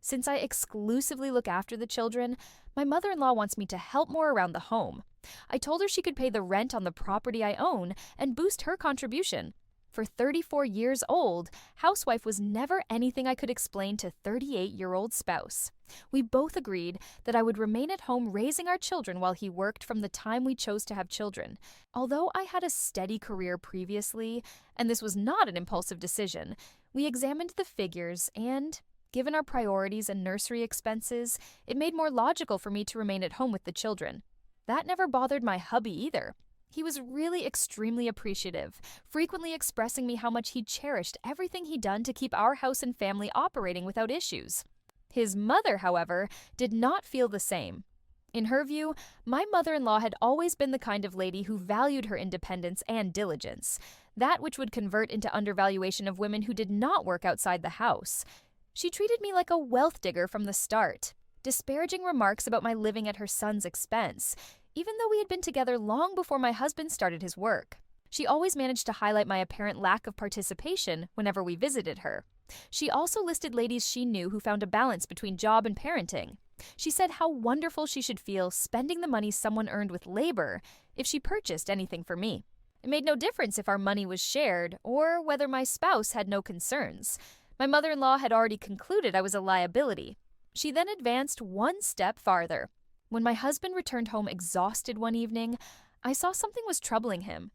Since I exclusively look after the children, my mother-in-law wants me to help more around the home. I told her she could pay the rent on the property I own and boost her contribution. For 34 years old, housewife was never anything I could explain to 38-year-old spouse. We both agreed that I would remain at home raising our children while he worked from the time we chose to have children. Although I had a steady career previously, and this was not an impulsive decision, we examined the figures and, given our priorities and nursery expenses, it made more logical for me to remain at home with the children. That never bothered my hubby either. He was really extremely appreciative, frequently expressing me how much he cherished everything he'd done to keep our house and family operating without issues. His mother, however, did not feel the same. In her view, my mother-in-law had always been the kind of lady who valued her independence and diligence, that which would convert into undervaluation of women who did not work outside the house. She treated me like a wealth digger from the start, disparaging remarks about my living at her son's expense, even though we had been together long before my husband started his work. She always managed to highlight my apparent lack of participation whenever we visited her. She also listed ladies she knew who found a balance between job and parenting. She said how wonderful she should feel spending the money someone earned with labor if she purchased anything for me. It made no difference if our money was shared or whether my spouse had no concerns. My mother-in-law had already concluded I was a liability. She then advanced one step farther. When my husband returned home exhausted one evening, I saw something was troubling him.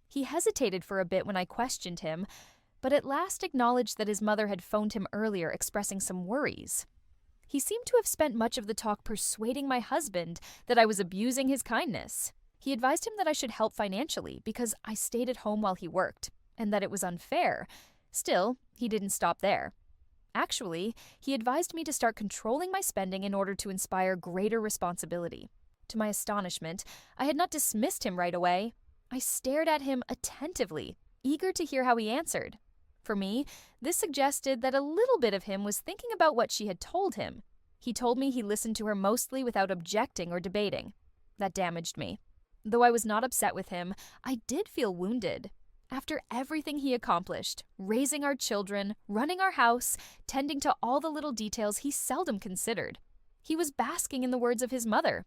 He hesitated for a bit when I questioned him, but at last acknowledged that his mother had phoned him earlier expressing some worries. He seemed to have spent much of the talk persuading my husband that I was abusing his kindness. He advised him that I should help financially because I stayed at home while he worked, and that it was unfair. Still, he didn't stop there. Actually, he advised me to start controlling my spending in order to inspire greater responsibility. To my astonishment, I had not dismissed him right away. I stared at him attentively, eager to hear how he answered. For me, this suggested that a little bit of him was thinking about what she had told him. He told me he listened to her mostly without objecting or debating. That damaged me. Though I was not upset with him, I did feel wounded. After everything he accomplished, raising our children, running our house, tending to all the little details he seldom considered, he was basking in the words of his mother.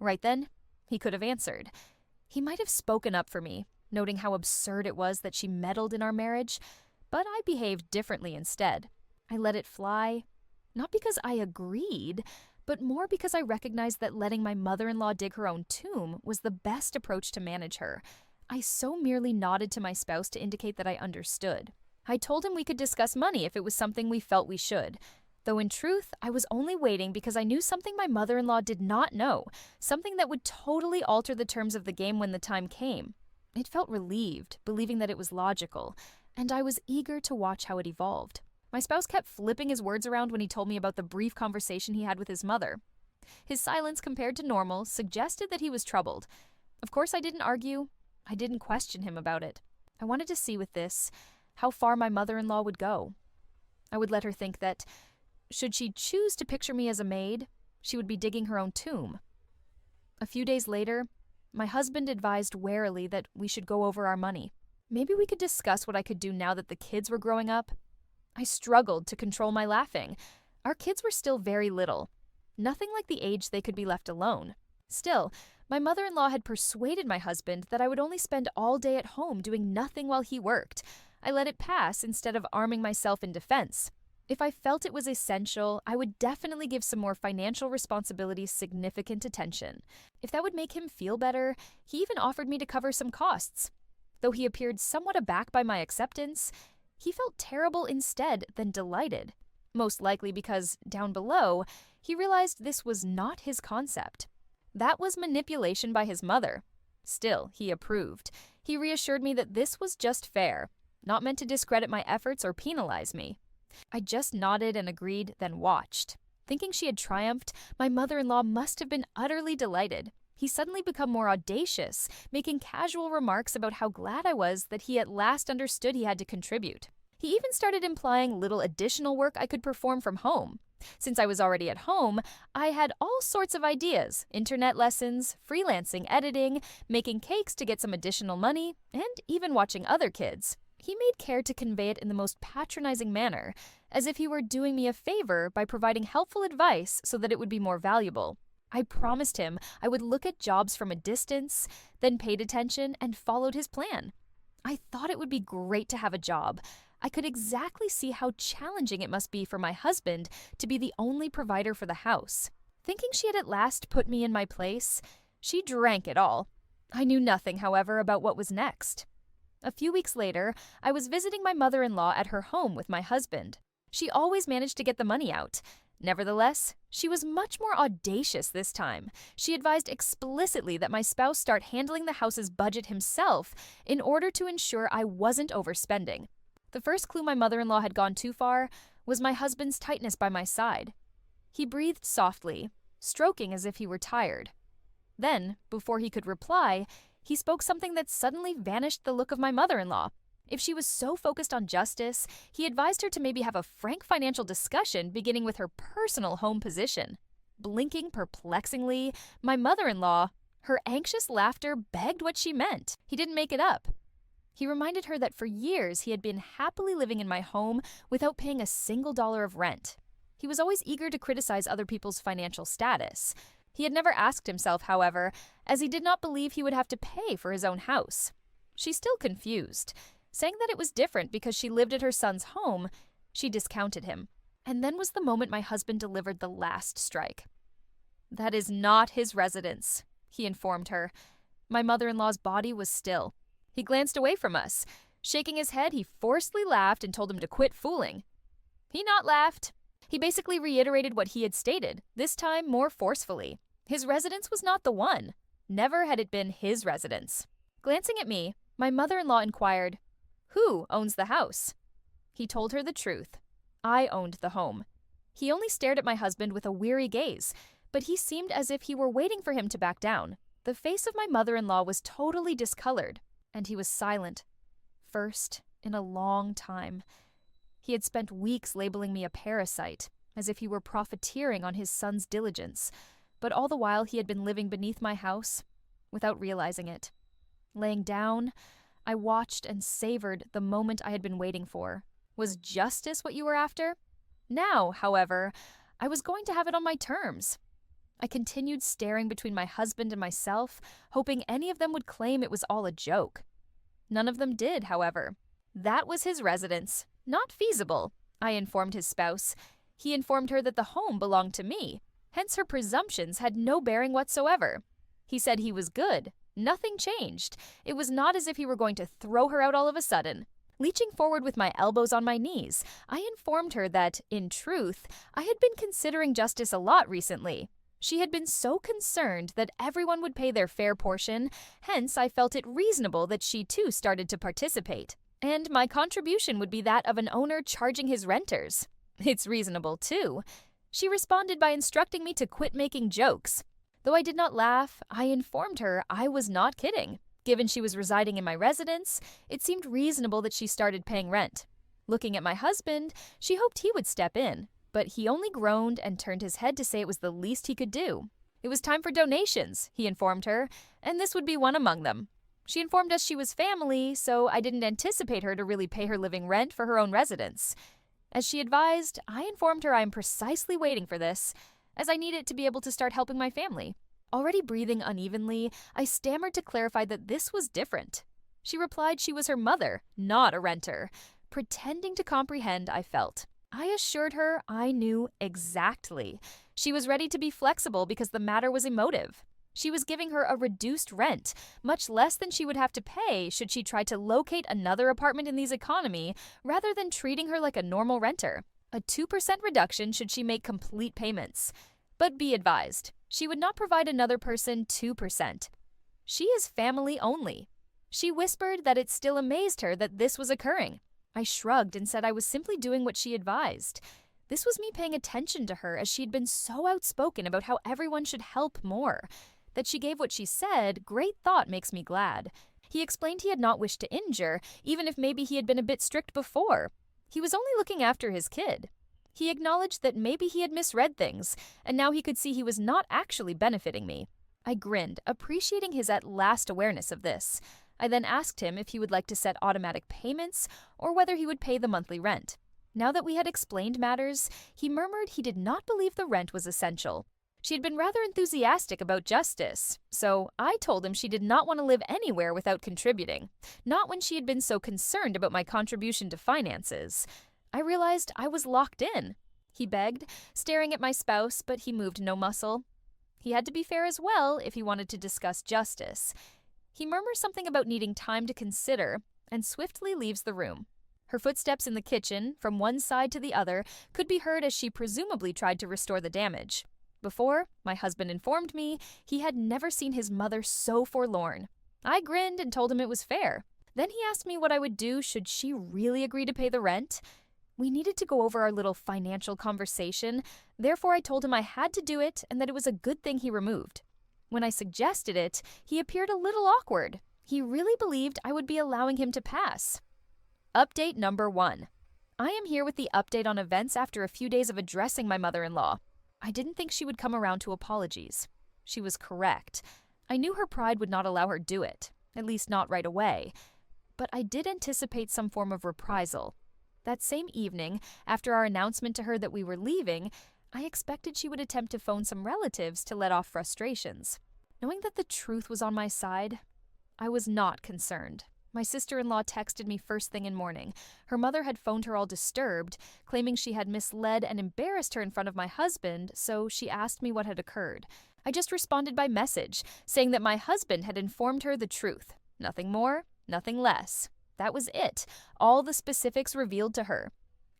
Right then, he could have answered. He might have spoken up for me, noting how absurd it was that she meddled in our marriage, but I behaved differently instead. I let it fly, not because I agreed, but more because I recognized that letting my mother-in-law dig her own tomb was the best approach to manage her. I so merely nodded to my spouse to indicate that I understood. I told him we could discuss money if it was something we felt we should, though in truth, I was only waiting because I knew something my mother-in-law did not know, something that would totally alter the terms of the game when the time came. It felt relieved, believing that it was logical, and I was eager to watch how it evolved. My spouse kept flipping his words around when he told me about the brief conversation he had with his mother. His silence compared to normal suggested that he was troubled. Of course, I didn't argue. I didn't question him about it. I wanted to see with this how far my mother-in-law would go. I would let her think that, should she choose to picture me as a maid, she would be digging her own tomb. A few days later, my husband advised warily that we should go over our money. Maybe we could discuss what I could do now that the kids were growing up. I struggled to control my laughing. Our kids were still very little. Nothing like the age they could be left alone. Still, my mother-in-law had persuaded my husband that I would only spend all day at home doing nothing while he worked. I let it pass instead of arming myself in defense. If I felt it was essential, I would definitely give some more financial responsibilities significant attention. If that would make him feel better, he even offered me to cover some costs. Though he appeared somewhat aback by my acceptance, he felt terrible instead than delighted. Most likely because, down below, he realized this was not his concept. That was manipulation by his mother. Still, he approved. He reassured me that this was just fair, not meant to discredit my efforts or penalize me. I just nodded and agreed, then watched. Thinking she had triumphed, my mother-in-law must have been utterly delighted. He suddenly became more audacious, making casual remarks about how glad I was that he at last understood he had to contribute. He even started implying little additional work I could perform from home. Since I was already at home, I had all sorts of ideas: internet lessons, freelancing editing, making cakes to get some additional money, and even watching other kids. He made care to convey it in the most patronizing manner, as if he were doing me a favor by providing helpful advice so that it would be more valuable. I promised him I would look at jobs from a distance, then paid attention and followed his plan. I thought it would be great to have a job. I could exactly see how challenging it must be for my husband to be the only provider for the house. Thinking she had at last put me in my place, she drank it all. I knew nothing, however, about what was next. A few weeks later, I was visiting my mother-in-law at her home with my husband. She always managed to get the money out. Nevertheless, she was much more audacious this time. She advised explicitly that my spouse start handling the house's budget himself in order to ensure I wasn't overspending. The first clue my mother-in-law had gone too far was my husband's tightness by my side. He breathed softly, stroking as if he were tired. Then, before he could reply, he spoke something that suddenly vanished the look of my mother-in-law. If she was so focused on justice, he advised her to maybe have a frank financial discussion beginning with her personal home position. Blinking perplexingly, my mother-in-law, her anxious laughter begged what she meant. He didn't make it up. He reminded her that for years he had been happily living in my home without paying a single dollar of rent. He was always eager to criticize other people's financial status. He had never asked himself, however, as he did not believe he would have to pay for his own house. She still confused. Saying that it was different because she lived at her son's home, she discounted him. And then was the moment my husband delivered the last strike. "That is not his residence," he informed her. My mother-in-law's body was still. He glanced away from us. Shaking his head, he forcefully laughed and told him to quit fooling. He not laughed. He basically reiterated what he had stated, this time more forcefully. His residence was not the one. Never had it been his residence. Glancing at me, my mother-in-law inquired, "Who owns the house?" He told her the truth. I owned the home. He only stared at my husband with a weary gaze, but he seemed as if he were waiting for him to back down. The face of my mother-in-law was totally discolored, and he was silent. First in a long time. He had spent weeks labeling me a parasite, as if he were profiteering on his son's diligence, but all the while he had been living beneath my house without realizing it. Laying down, I watched and savored the moment I had been waiting for. Was justice what you were after? Now, however, I was going to have it on my terms. I continued staring between my husband and myself, hoping any of them would claim it was all a joke. None of them did, however. That was his residence. Not feasible, I informed his spouse. He informed her that the home belonged to me. Hence her presumptions had no bearing whatsoever. He said he was good. Nothing changed. It was not as if he were going to throw her out all of a sudden. Leaching forward with my elbows on my knees, I informed her that, in truth, I had been considering justice a lot recently. She had been so concerned that everyone would pay their fair portion, hence I felt it reasonable that she too started to participate. And my contribution would be that of an owner charging his renters. It's reasonable too. She responded by instructing me to quit making jokes. Though I did not laugh, I informed her I was not kidding. Given she was residing in my residence, it seemed reasonable that she started paying rent. Looking at my husband, she hoped he would step in, but he only groaned and turned his head to say it was the least he could do. It was time for donations, he informed her, and this would be one among them. She informed us she was family, so I didn't anticipate her to really pay her living rent for her own residence. As she advised, I informed her I am precisely waiting for this, as I need it to be able to start helping my family. Already breathing unevenly, I stammered to clarify that this was different. She replied she was her mother, not a renter. Pretending to comprehend, I felt. I assured her I knew exactly. She was ready to be flexible because the matter was emotive. She was giving her a reduced rent, much less than she would have to pay should she try to locate another apartment in these economy, rather than treating her like a normal renter. A 2% reduction should she make complete payments. But be advised, she would not provide another person 2%. She is family only. She whispered that it still amazed her that this was occurring. I shrugged and said I was simply doing what she advised. This was me paying attention to her as she'd been so outspoken about how everyone should help more. That she gave what she said, great thought makes me glad. He explained he had not wished to injure, even if maybe he had been a bit strict before. He was only looking after his kid. He acknowledged that maybe he had misread things, and now he could see he was not actually benefiting me. I grinned, appreciating his at last awareness of this. I then asked him if he would like to set automatic payments or whether he would pay the monthly rent. Now that we had explained matters, he murmured he did not believe the rent was essential. She had been rather enthusiastic about justice, so I told him she did not want to live anywhere without contributing, not when she had been so concerned about my contribution to finances. I realized I was locked in. He begged, staring at my spouse, but he moved no muscle. He had to be fair as well if he wanted to discuss justice. He murmurs something about needing time to consider and swiftly leaves the room. Her footsteps in the kitchen, from one side to the other, could be heard as she presumably tried to restore the damage. Before, my husband informed me he had never seen his mother so forlorn. I grinned and told him it was fair. Then he asked me what I would do should she really agree to pay the rent. We needed to go over our little financial conversation, therefore I told him I had to do it and that it was a good thing he removed. When I suggested it, he appeared a little awkward. He really believed I would be allowing him to pass. Update number 1. I am here with the update on events after a few days of addressing my mother-in-law. I didn't think she would come around to apologies. She was correct. I knew her pride would not allow her do it, at least not right away. But I did anticipate some form of reprisal. That same evening, after our announcement to her that we were leaving, I expected she would attempt to phone some relatives to let off frustrations. Knowing that the truth was on my side, I was not concerned. My sister-in-law texted me first thing in morning. Her mother had phoned her all disturbed, claiming she had misled and embarrassed her in front of my husband, so she asked me what had occurred. I just responded by message, saying that my husband had informed her the truth. Nothing more, nothing less. That was it, all the specifics revealed to her.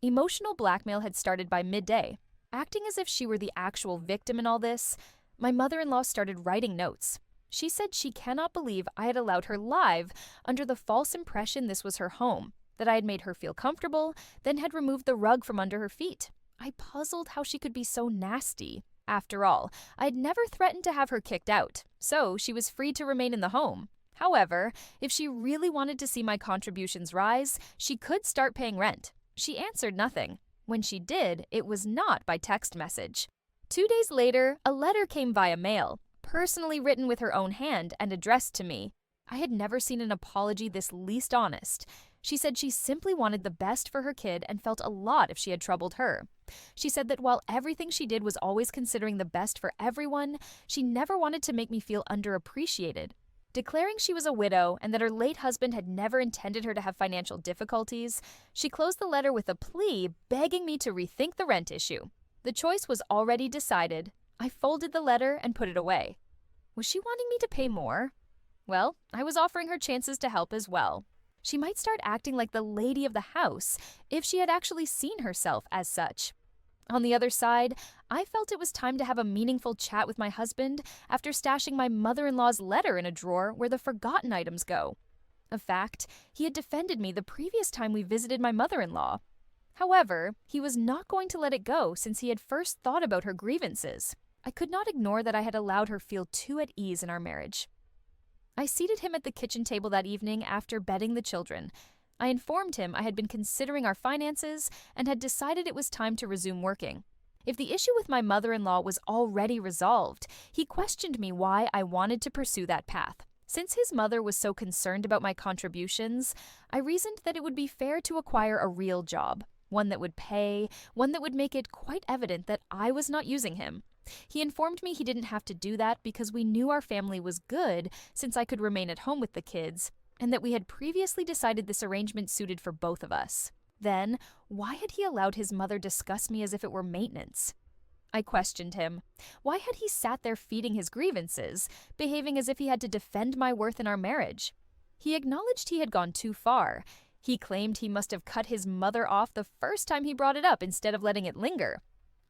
Emotional blackmail had started by midday. Acting as if she were the actual victim in all this, my mother-in-law started writing notes. She said she cannot believe I had allowed her live under the false impression this was her home, that I had made her feel comfortable, then had removed the rug from under her feet. I puzzled how she could be so nasty. After all, I had never threatened to have her kicked out, so she was free to remain in the home. However, if she really wanted to see my contributions rise, she could start paying rent. She answered nothing. When she did, it was not by text message. 2 days later, a letter came via mail, personally written with her own hand and addressed to me. I had never seen an apology this least honest. She said she simply wanted the best for her kid and felt a lot if she had troubled her. She said that while everything she did was always considering the best for everyone, she never wanted to make me feel underappreciated. Declaring she was a widow and that her late husband had never intended her to have financial difficulties, she closed the letter with a plea begging me to rethink the rent issue. The choice was already decided. I folded the letter and put it away. Was she wanting me to pay more? Well, I was offering her chances to help as well. She might start acting like the lady of the house if she had actually seen herself as such. On the other side, I felt it was time to have a meaningful chat with my husband after stashing my mother-in-law's letter in a drawer where the forgotten items go. A fact, he had defended me the previous time we visited my mother-in-law. However, he was not going to let it go since he had first thought about her grievances. I could not ignore that I had allowed her feel too at ease in our marriage. I seated him at the kitchen table that evening after bedding the children. I informed him I had been considering our finances and had decided it was time to resume working. If the issue with my mother-in-law was already resolved, he questioned me why I wanted to pursue that path. Since his mother was so concerned about my contributions, I reasoned that it would be fair to acquire a real job, one that would pay, one that would make it quite evident that I was not using him. He informed me he didn't have to do that because we knew our family was good since I could remain at home with the kids, and that we had previously decided this arrangement suited for both of us. Then, why had he allowed his mother discuss me as if it were maintenance? I questioned him. Why had he sat there feeding his grievances, behaving as if he had to defend my worth in our marriage? He acknowledged he had gone too far. He claimed he must have cut his mother off the first time he brought it up instead of letting it linger.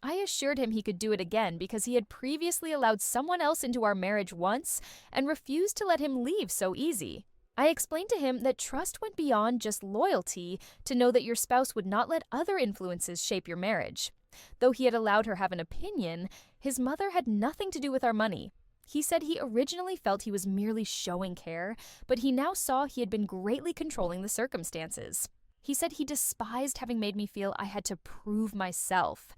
I assured him he could do it again because he had previously allowed someone else into our marriage once and refused to let him leave so easy. I explained to him that trust went beyond just loyalty to know that your spouse would not let other influences shape your marriage. Though he had allowed her have an opinion, his mother had nothing to do with our money. He said he originally felt he was merely showing care, but he now saw he had been greatly controlling the circumstances. He said he despised having made me feel I had to prove myself.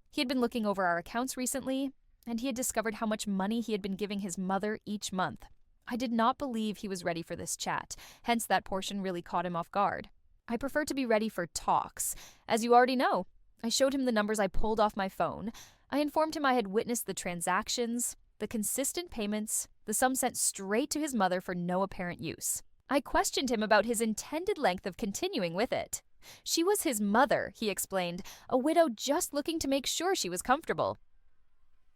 He had been looking over our accounts recently, and he had discovered how much money he had been giving his mother each month. I did not believe he was ready for this chat, hence that portion really caught him off guard. I prefer to be ready for talks. As you already know, I showed him the numbers I pulled off my phone. I informed him I had witnessed the transactions, the consistent payments, the sum sent straight to his mother for no apparent use. I questioned him about his intended length of continuing with it. She was his mother, he explained, a widow just looking to make sure she was comfortable.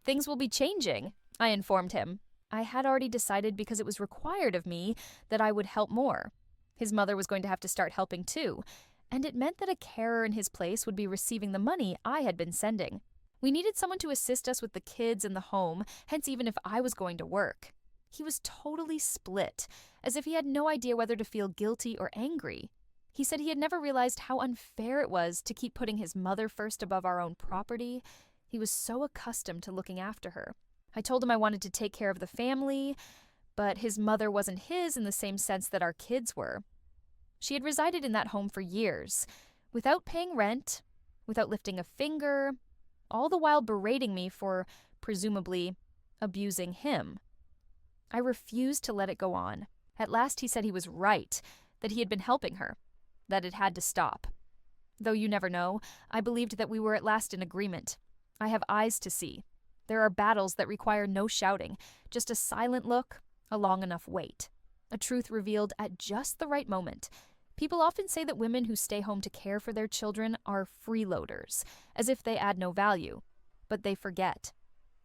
Things will be changing, I informed him. I had already decided because it was required of me that I would help more. His mother was going to have to start helping too, and it meant that a carer in his place would be receiving the money I had been sending. We needed someone to assist us with the kids and the home, hence even if I was going to work. He was totally split, as if he had no idea whether to feel guilty or angry. He said he had never realized how unfair it was to keep putting his mother first above our own property. He was so accustomed to looking after her. I told him I wanted to take care of the family, but his mother wasn't his in the same sense that our kids were. She had resided in that home for years, without paying rent, without lifting a finger, all the while berating me for, presumably, abusing him. I refused to let it go on. At last he said he was right, that he had been helping her, that it had to stop. Though you never know, I believed that we were at last in agreement. I have eyes to see. There are battles that require no shouting, just a silent look, a long enough wait. A truth revealed at just the right moment. People often say that women who stay home to care for their children are freeloaders, as if they add no value. But they forget.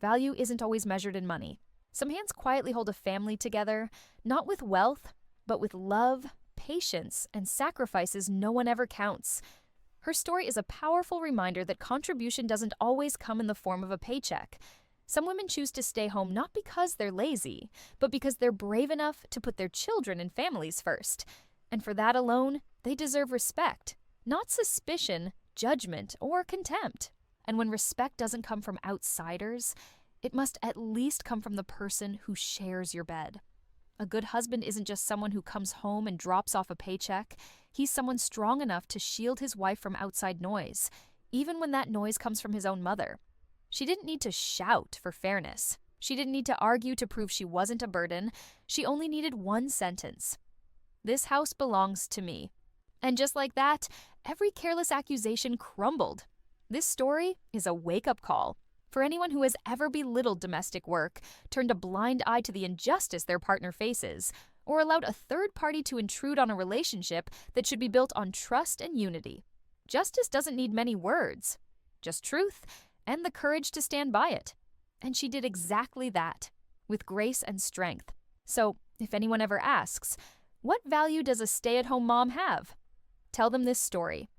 Value isn't always measured in money. Some hands quietly hold a family together, not with wealth, but with love, patience, and sacrifices no one ever counts. Her story is a powerful reminder that contribution doesn't always come in the form of a paycheck. Some women choose to stay home not because they're lazy, but because they're brave enough to put their children and families first. And for that alone, they deserve respect, not suspicion, judgment, or contempt. And when respect doesn't come from outsiders, it must at least come from the person who shares your bed. A good husband isn't just someone who comes home and drops off a paycheck. He's someone strong enough to shield his wife from outside noise, even when that noise comes from his own mother. She didn't need to shout for fairness. She didn't need to argue to prove she wasn't a burden. She only needed one sentence. This house belongs to me. And just like that, every careless accusation crumbled. This story is a wake-up call for anyone who has ever belittled domestic work, turned a blind eye to the injustice their partner faces, or allowed a third party to intrude on a relationship that should be built on trust and unity. Justice doesn't need many words, just truth and the courage to stand by it. And she did exactly that, with grace and strength. So, if anyone ever asks, what value does a stay-at-home mom have? Tell them this story.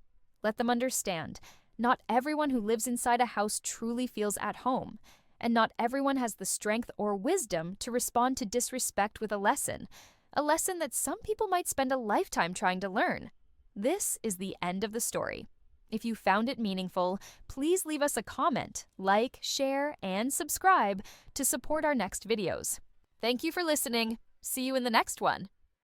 Let them understand. Not everyone who lives inside a house truly feels at home, and not everyone has the strength or wisdom to respond to disrespect with a lesson that some people might spend a lifetime trying to learn. This is the end of the story. If you found it meaningful, please leave us a comment, like, share, and subscribe to support our next videos. Thank you for listening. See you in the next one.